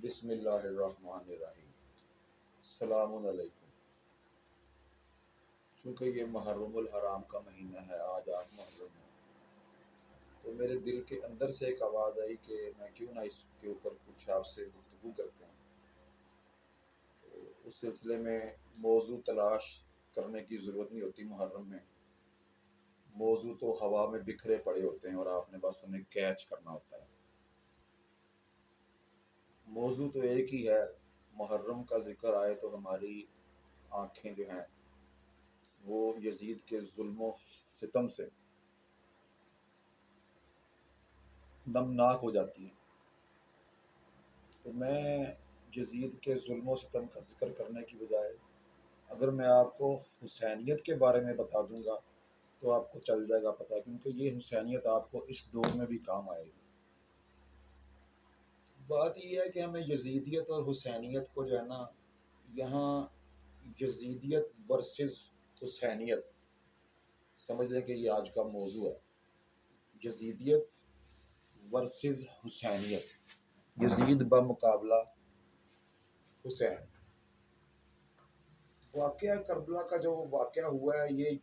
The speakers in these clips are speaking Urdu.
بسم اللہ الرحمن الرحیم۔ السلام علیکم۔ چونکہ یہ محرم الحرام کا مہینہ ہے، آج آپ محرم ہیں، تو میرے دل کے اندر سے ایک آواز آئی کہ میں کیوں نہ اس کے اوپر کچھ آپ سے گفتگو کرتا ہوں۔ تو اس سلسلے میں موضوع تلاش کرنے کی ضرورت نہیں ہوتی محرم میں، موضوع تو ہوا میں بکھرے پڑے ہوتے ہیں اور آپ نے بس انہیں کیچ کرنا ہوتا ہے۔ موضوع تو ایک ہی ہے، محرم کا ذکر آئے تو ہماری آنکھیں جو ہیں وہ یزید کے ظلم و ستم سے نمناک ہو جاتی ہیں۔ تو میں یزید کے ظلم و ستم کا ذکر کرنے کی بجائے اگر میں آپ کو حسینیت کے بارے میں بتا دوں گا تو آپ کو چل جائے گا پتہ، کیونکہ یہ حسینیت آپ کو اس دور میں بھی کام آئے گی۔ بات یہ ہے کہ ہمیں یزیدیت اور حسینیت کو جو ہے نا، یہاں یزیدیت ورسز حسینیت سمجھ لیں کہ یہ آج کا موضوع ہے، یزیدیت ورسز حسینیت، یزید بمقابلہ حسین۔ واقعہ کربلا کا جو واقعہ ہوا ہے یہ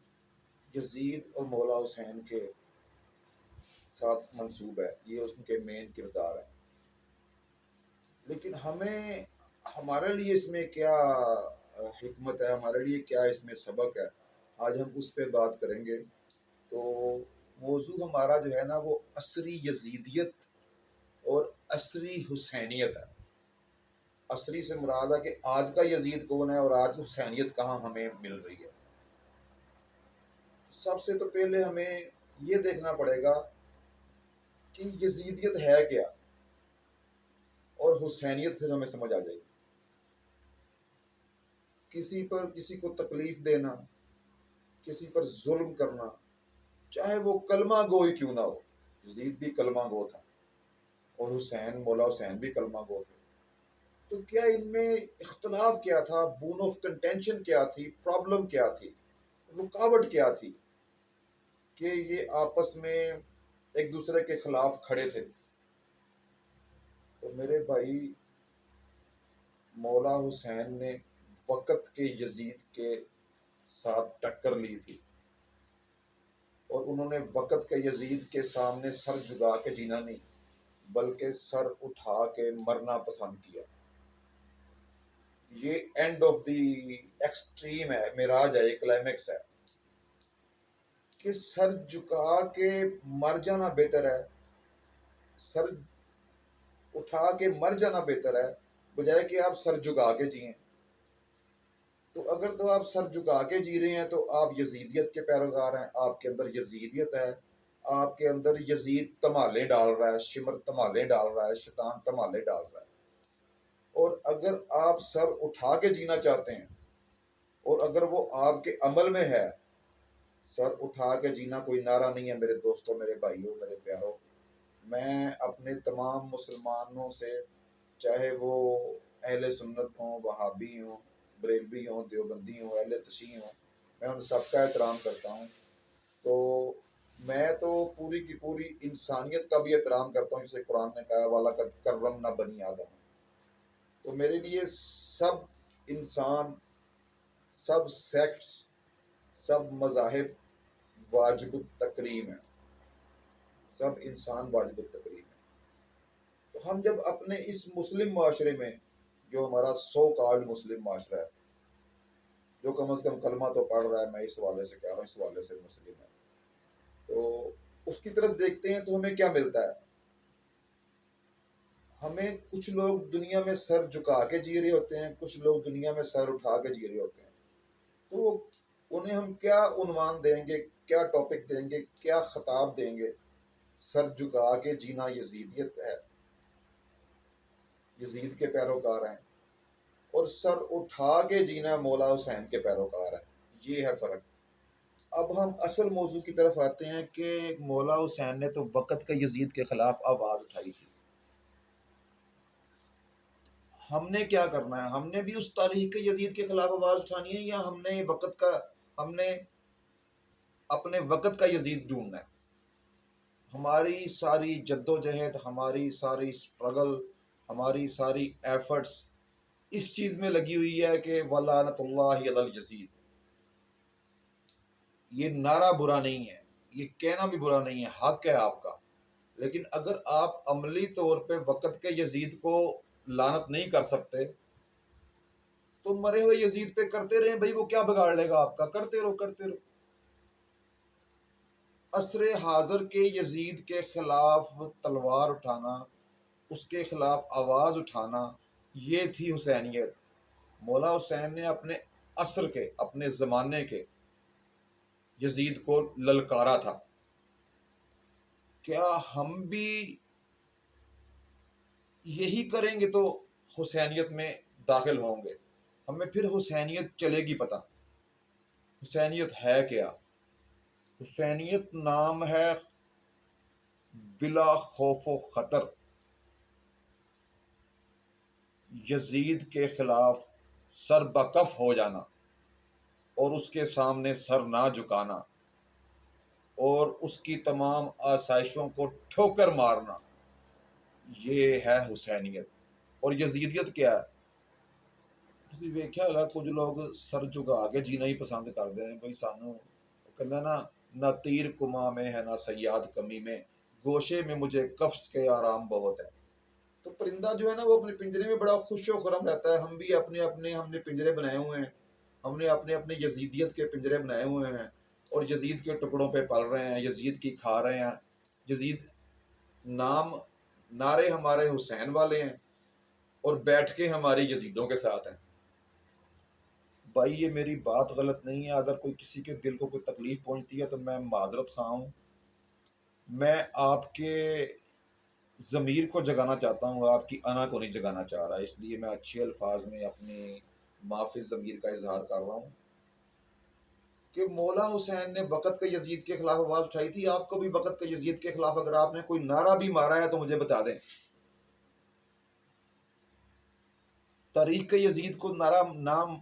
یزید اور مولا حسین کے ساتھ منسوب ہے، یہ ان کے مین کردار ہیں۔ لیکن ہمارے لیے اس میں کیا حکمت ہے، ہمارے لیے کیا اس میں سبق ہے، آج ہم اس پہ بات کریں گے۔ تو موضوع ہمارا جو ہے نا وہ عصری یزیدیت اور عصری حسینیت ہے۔ عصری سے مراد ہے کہ آج کا یزید کون ہے اور آج حسینیت کہاں ہمیں مل رہی ہے۔ سب سے تو پہلے ہمیں یہ دیکھنا پڑے گا کہ یزیدیت ہے کیا، اور حسینیت پھر ہمیں سمجھ آ جائے گی۔ کسی کو تکلیف دینا، کسی پر ظلم کرنا، چاہے وہ کلمہ گو ہی کیوں نہ ہو، یزید بھی کلمہ گو تھا اور مولا حسین بھی کلمہ گو تھے، تو کیا ان میں اختلاف کیا تھا، بون آف کنٹینشن کیا تھی، پرابلم کیا تھی، رکاوٹ کیا تھی کہ یہ آپس میں ایک دوسرے کے خلاف کھڑے تھے؟ تو میرے بھائی، مولا حسین نے وقت کے یزید کے ساتھ ٹکر لی تھی، اور انہوں نے وقت کے یزید کے سامنے سر جھکا کے جینا نہیں بلکہ سر اٹھا کے مرنا پسند کیا۔ یہ اینڈ آف دی ایکسٹریم ہے، معراج ہے، یہ کلائمیکس ہے کہ سر جھکا کے مر جانا بہتر ہے، سر اٹھا کے مر جانا بہتر ہے بجائے کہ آپ سر جھکا کے جئیں۔ تو اگر تو آپ سر جھکا کے جی رہے ہیں تو آپ یزیدیت کے پیروکار ہیں، آپ کے اندر یزیدیت ہے، آپ کے اندر یزید تمالے ڈال رہا ہے، شمر تمالے ڈال رہا ہے، شیطان تمالے ڈال رہا ہے۔ اور اگر آپ سر اٹھا کے جینا چاہتے ہیں، اور اگر وہ آپ کے عمل میں ہے، سر اٹھا کے جینا کوئی نعرہ نہیں ہے میرے دوستوں، میرے بھائیوں، میرے پیاروں۔ میں اپنے تمام مسلمانوں سے، چاہے وہ اہل سنت ہوں، وہابی ہوں، بریلوی ہوں، دیوبندی ہوں، اہل تشیع ہوں، میں ان سب کا احترام کرتا ہوں۔ تو میں تو پوری کی پوری انسانیت کا بھی احترام کرتا ہوں، جسے قرآن نے کہا وَلَقَدْ كَرَّمْنَا بَنِي آدم۔ تو میرے لیے سب انسان، سب سیکٹس، سب مذاہب واجب التکریم ہیں، سب انسان واجب التکریم ہیں۔ تو ہم جب اپنے اس مسلم معاشرے میں، جو ہمارا سو کالڈ مسلم معاشرہ ہے، جو کم از کم کلمہ تو پڑھ رہا ہے، میں اس حوالے سے کہہ رہا ہوں، اس حوالے سے مسلم ہے، تو اس کی طرف دیکھتے ہیں تو ہمیں کیا ملتا ہے؟ ہمیں کچھ لوگ دنیا میں سر جھکا کے جی رہے ہوتے ہیں، کچھ لوگ دنیا میں سر اٹھا کے جی رہے ہوتے ہیں۔ تو انہیں ہم کیا عنوان دیں گے، کیا ٹاپک دیں گے، کیا خطاب دیں گے؟ سر جھکا کے جینا یزیدیت ہے، یزید کے پیروکار ہیں، اور سر اٹھا کے جینا مولا حسین کے پیروکار ہیں، یہ ہے فرق۔ اب ہم اصل موضوع کی طرف آتے ہیں کہ مولا حسین نے تو وقت کے یزید کے خلاف آواز اٹھائی تھی۔ ہم نے کیا کرنا ہے؟ ہم نے بھی اس تاریخ کے یزید کے خلاف آواز اٹھانی ہے، یا ہم نے اپنے وقت کا یزید ڈھونڈنا ہے؟ ہماری ساری جدوجہد، ہماری ساری سٹرگل، ہماری ساری ایفرٹس اس چیز میں لگی ہوئی ہے کہ وَلَعْنَةُ اللَّهِ عَلَى الْيَزِيدِ. یہ نعرہ برا نہیں ہے، یہ کہنا بھی برا نہیں ہے، حق ہے آپ کا، لیکن اگر آپ عملی طور پہ وقت کے یزید کو لعنت نہیں کر سکتے تو مرے ہوئے یزید پہ کرتے رہیں بھائی، وہ کیا بگاڑ لے گا آپ کا؟ کرتے رہو کرتے رہو. عصر حاضر کے یزید کے خلاف تلوار اٹھانا، اس کے خلاف آواز اٹھانا، یہ تھی حسینیت. مولا حسین نے اپنے عصر کے، اپنے زمانے کے یزید کو للکارا تھا. کیا ہم بھی یہی کریں گے تو حسینیت میں داخل ہوں گے؟ ہمیں پھر حسینیت چلے گی پتہ. حسینیت ہے کیا؟ حسینیت نام ہے بلا خوف و خطر یزید کے خلاف سر بکف ہو جانا اور اس کے سامنے سر نہ جھکانا اور اس کی تمام آسائشوں کو ٹھوکر مارنا. یہ ہے حسینیت. اور یزیدیت کیا ہے؟ تسی ویکھیا ہوگا کچھ لوگ سر جھکا کے جینا ہی پسند کرتے ہیں. بھائی سانو کہنا نا، نہ تیر کما میں ہے نہ صیاد کمی میں، گوشے میں مجھے قفس کے آرام بہت ہے. تو پرندہ جو ہے نا وہ اپنے پنجرے میں بڑا خوش و خرم رہتا ہے. ہم بھی ہم نے پنجرے بنائے ہوئے ہیں، ہم نے اپنے یزیدیت کے پنجرے بنائے ہوئے ہیں اور یزید کے ٹکڑوں پہ پل رہے ہیں، یزید کی کھا رہے ہیں. یزید نام، نعرے ہمارے حسین والے ہیں اور بیٹھ کے ہماری یزیدوں کے ساتھ ہیں. بھائی یہ میری بات غلط نہیں ہے، اگر کوئی کسی کے دل کو کوئی تکلیف پہنچتی ہے تو میں معذرت خواہ ہوں. میں آپ کے ضمیر کو جگانا چاہتا ہوں، آپ کی انا کو نہیں جگانا چاہ رہا، اس لیے میں اچھے الفاظ میں اپنے معافی ضمیر کا اظہار کر رہا ہوں کہ مولا حسین نے وقت کے یزید کے خلاف آواز اٹھائی تھی. آپ کو بھی وقت کے یزید کے خلاف اگر آپ نے کوئی نعرہ بھی مارا ہے تو مجھے بتا دیں. تاریخ کے یزید کو نعرہ نام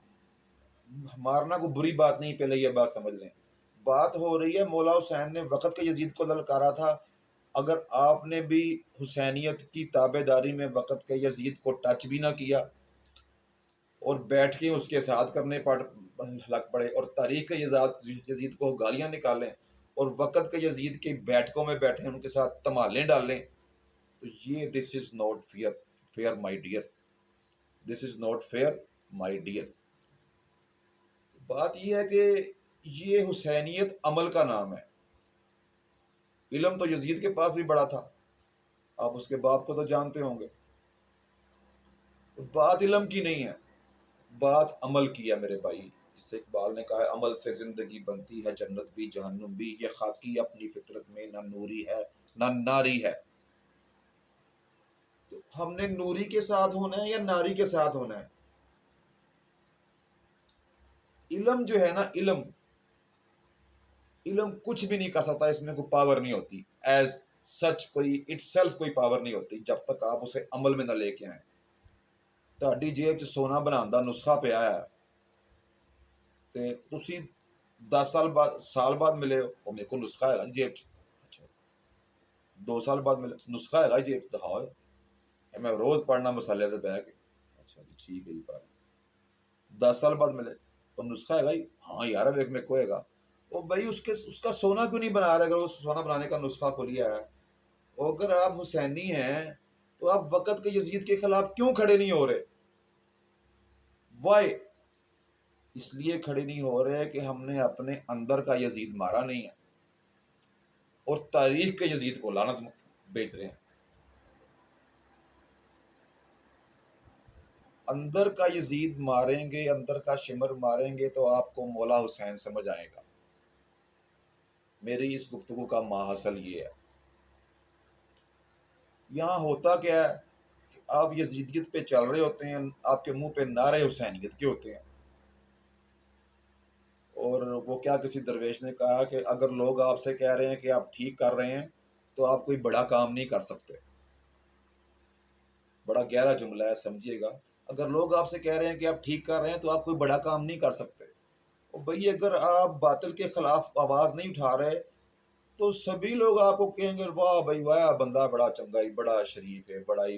مارنا کوئی بری بات نہیں، پہلے یہ بات سمجھ لیں. بات ہو رہی ہے مولا حسین نے وقت کے یزید کو للکارا تھا. اگر آپ نے بھی حسینیت کی تابع داری میں وقت کے یزید کو ٹچ بھی نہ کیا اور بیٹھ کے اس کے ساتھ کرنے لگ پڑے اور تاریخ کے یزید کو گالیاں نکالیں اور وقت کے یزید کے بیٹھکوں میں بیٹھے ان کے ساتھ تمالیں ڈالیں، تو یہ this is not fair my dear, this is not fair my dear. بات یہ ہے کہ یہ حسینیت عمل کا نام ہے. علم تو یزید کے پاس بھی بڑا تھا، آپ اس کے باپ کو تو جانتے ہوں گے. بات علم کی نہیں ہے، بات عمل کی ہے میرے بھائی. جس سے اقبال نے کہا ہے عمل سے زندگی بنتی ہے جنت بھی جہنم بھی، یہ خاکی اپنی فطرت میں نہ نوری ہے نہ ناری ہے. تو ہم نے نوری کے ساتھ ہونا ہے یا ناری کے ساتھ ہونا ہے؟ علم جو ہے نا، علم کچھ بھی نہیں کر سکتا، اس میں کوئی پاور نہیں ہوتی ایز سچ، کوئی اٹ سیلف کوئی پاور نہیں ہوتی جب تک آپ اسے عمل میں نہ لے کے آئیں. تہاڈی جیب 'ਚ سونا بناਉਣ ਦਾ نسخہ پیا ہے تے تسی 10 سال بعد ملے ہو، وہ میرے کو نسخہ ہے جیب 'ਚ. اچھا 2 سال بعد ملے، نسخہ ہے جیب دکھاؤ، میں روز پڑھنا مسالے تے بہ کے. اچھا جی ٹھیک ہے جی پڑھ. 10 سال بعد ملے، وہ نسخہ ہے جی، ہاں یار ایک میں کوئے گا. وہ بھائی اس کا سونا کیوں نہیں بنا رہا اگر وہ سونا بنانے کا نسخہ کھولیا ہے؟ اور اگر آپ حسینی ہیں تو آپ وقت کے یزید کے خلاف کیوں کھڑے نہیں ہو رہے؟ وائی؟ اس لیے کھڑے نہیں ہو رہے کہ ہم نے اپنے اندر کا یزید مارا نہیں ہے اور تاریخ کے یزید کو لعنت بیچ رہے ہیں. اندر کا یزید ماریں گے، اندر کا شمر ماریں گے تو آپ کو مولا حسین سمجھ آئے گا. میری اس گفتگو کا ماحصل یہ ہے. یہاں ہوتا کیا ہے کہ آپ یزیدیت پہ چل رہے ہوتے ہیں، آپ کے منہ پہ نعرے حسینیت کے ہوتے ہیں، اور وہ کیا کسی درویش نے کہا کہ اگر لوگ آپ سے کہہ رہے ہیں کہ آپ ٹھیک کر رہے ہیں تو آپ کوئی بڑا کام نہیں کر سکتے. بڑا گہرا جملہ ہے، سمجھیے گا. اگر لوگ آپ سے کہہ رہے ہیں کہ آپ ٹھیک کر رہے ہیں تو آپ کوئی بڑا کام نہیں کر سکتے. اور بھئی اگر آپ باطل کے خلاف آواز نہیں اٹھا رہے تو سبھی لوگ آپ کو کہیں گے واہ بھائی واہ بندہ بڑا چنگا ہی، بڑا شریف ہے، بڑا ہی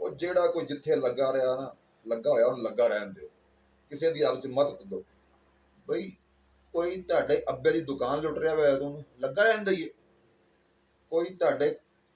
ਉਹ ਜਿਹੜਾ ਕੋਈ ਜਿੱਥੇ ਲੱਗਾ ਰਿਹਾ ਨਾ, ਲੱਗਾ ਹੋਇਆ ਉਹਨੂੰ ਲੱਗਾ ਰਹਿਣ ਦਿਓ, ਕਿਸੇ ਦੀ ਆਪ ਚ ਮਤ ਕੁੱਦੋ। ਬਈ ਕੋਈ ਤੁਹਾਡੇ ਅੱਬੇ ਦੀ ਦੁਕਾਨ ਲੁੱਟ ਰਿਹਾ ਹੋਇਆ, ਉਹਨੂੰ ਲੱਗਾ ਰਹਿਣ ਦਈਏ। ਕੋਈ ਤੁਹਾਡੇ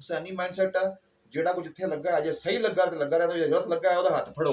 ਹੁਸੈਨੀ ਮਾਈਂਡਸੈਟ ਹੈ ਜਿਹੜਾ ਕੁਝ ਇੱਥੇ ਲੱਗਾ ਹੈ, ਜੇ ਸਹੀ ਲੱਗਾ ਤੇ ਲੱਗਾ ਰਹਿਣ ਦਿਓ, ਜੇ ਗਲਤ ਲੱਗਾ ਹੈ ਉਹਦਾ ਹੱਥ ਫੜੋ,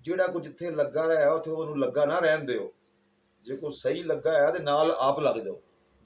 ਜਿਹੜਾ ਕੁਝ ਇੱਥੇ ਲੱਗਾ ਰਿਹਾ ਉੱਥੇ ਉਹਨੂੰ ਲੱਗਾ ਨਾ ਰਹਿਣ ਦਿਓ। ਜੇ ਕੋਈ ਸਹੀ ਲੱਗਾ ਹੈ ਤੇ ਨਾਲ ਆਪ ਲੱਗ ਜਾਓ,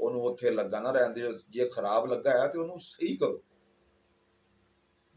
ਉਹਨੂੰ ਉੱਥੇ ਲੱਗਾ ਨਾ ਰਹਿਣ ਦਿਓ। ਜੇ ਖਰਾਬ ਲੱਗਾ ਹੈ ਤੇ ਉਹਨੂੰ ਸਹੀ ਕਰੋ।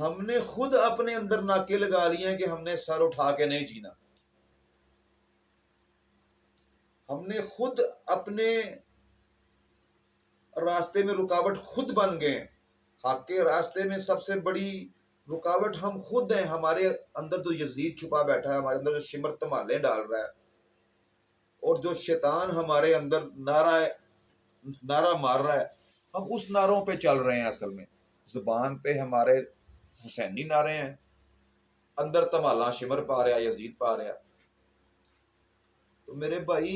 ہم نے خود اپنے اندر ناکے لگا لیے ہیں کہ ہم نے سر اٹھا کے نہیں جینا. ہم نے خود اپنے راستے میں رکاوٹ خود بن گئے ہیں. حق کے راستے میں سب سے بڑی رکاوٹ ہم خود ہیں. ہمارے اندر جو یزید چھپا بیٹھا ہے، ہمارے اندر جو شمر تمالے ڈال رہا ہے، اور جو شیطان ہمارے اندر نعرہ مار رہا ہے، ہم اس نعروں پہ چل رہے ہیں. اصل میں زبان پہ ہمارے حسینی نعرے ہیں، اندر تمالا شمر پا رہا، یزید پا رہا. تو میرے بھائی،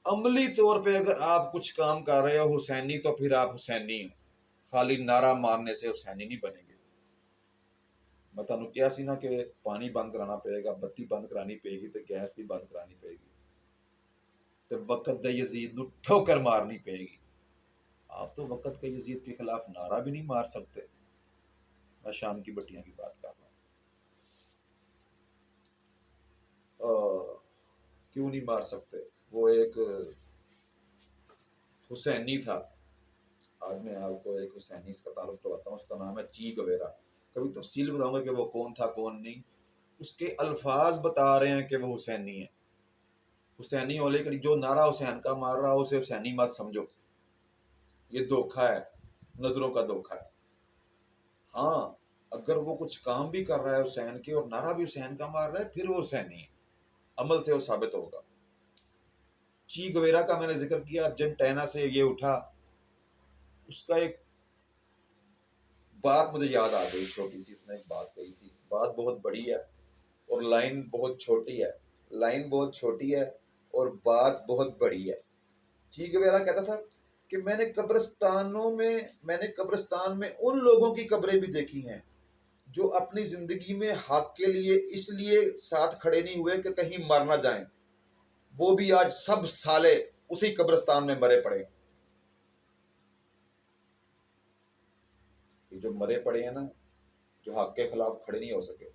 عملی طور پہ اگر آپ کچھ کام کر رہے ہو حسینی، تو پھر آپ حسینی ہو. خالی نعرہ مارنے سے حسینی نہیں بنیں گے. میں تمہیں کیا سی نا کہ پانی بند کرانا پڑے گا، بتی بند کرانی پڑے گی، تو گیس بھی بند کرانی پڑے گی، تو وقت دے یزید نو ٹھوکر مارنی پڑے گی. آپ تو وقت کے یزید کے خلاف نعرہ بھی نہیں مار سکتے. میں شام کی بٹیاں کی بات کر رہا ہوں. کیوں نہیں مار سکتے؟ وہ ایک حسینی تھا. آج میں آپ کو ایک حسینی اس کا تعارف کرواتا ہوں. اس کا نام ہے چی گویرا. کبھی تفصیل بتاؤں گا کہ وہ کون تھا کون نہیں. اس کے الفاظ بتا رہے ہیں کہ وہ حسینی ہے. حسینی ہو، لیکن جو نعرہ حسین کا مار رہا ہو اسے حسینی مت سمجھو. یہ دھوکہ ہے، نظروں کا دھوکہ ہے. ہاں، اگر وہ کچھ کام بھی کر رہا ہے حسین کے اور نعرہ بھی حسین کا مار رہا ہے، پھر وہ حسینی ہے. عمل سے وہ ثابت ہوگا. چی گویرا کا میں نے ذکر کیا، ارجنٹینا سے یہ اٹھا. اس کا ایک بات مجھے یاد آ گئی چھوٹی سی. اس نے ایک بات کہی تھی. بات بہت بڑی ہے اور لائن بہت چھوٹی ہے. لائن بہت چھوٹی ہے اور بات بہت بڑی ہے. چی گویرا کہتا تھا کہ میں نے قبرستان میں ان لوگوں کی قبریں بھی دیکھی ہیں جو اپنی زندگی میں حق کے لیے اس لیے ساتھ کھڑے نہیں ہوئے کہ کہیں مر نہ جائیں. وہ بھی آج سب سالے اسی قبرستان میں مرے پڑے. یہ جو مرے پڑے ہیں نا، جو حق کے خلاف کھڑے نہیں ہو سکے،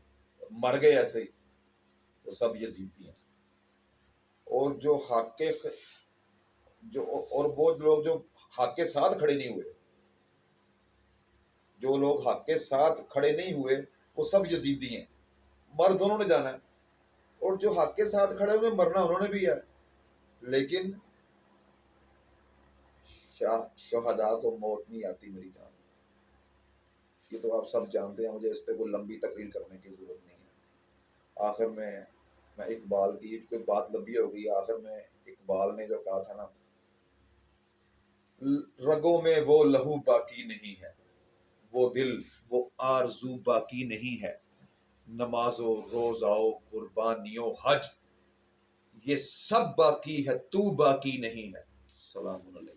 مر گئے ایسے ہی، وہ سب یزیدی ہیں. اور وہ لوگ جو حق کے ساتھ کھڑے نہیں ہوئے، جو لوگ حق کے ساتھ کھڑے نہیں ہوئے، وہ سب یزیدی ہیں. مر دونوں نے جانا ہے. اور جو حق کے ساتھ کھڑے ہوئے، مرنا انہوں نے بھی ہے. لیکن شہداء کو موت نہیں آتی میری جان. یہ تو آپ سب جانتے ہیں. مجھے اس پہ کوئی لمبی تقریر کرنے کی ضرورت نہیں ہے. آخر میں اقبال کی کوئی بات لمبی ہو گئی. آخر میں اقبال نے جو کہا تھا نا، رگوں میں وہ لہو باقی نہیں ہے، وہ دل وہ آرزو باقی نہیں ہے. نمازو روزاؤ قربانیوں حج، یہ سب باقی ہے، تو باقی نہیں ہے. السلام علیکم.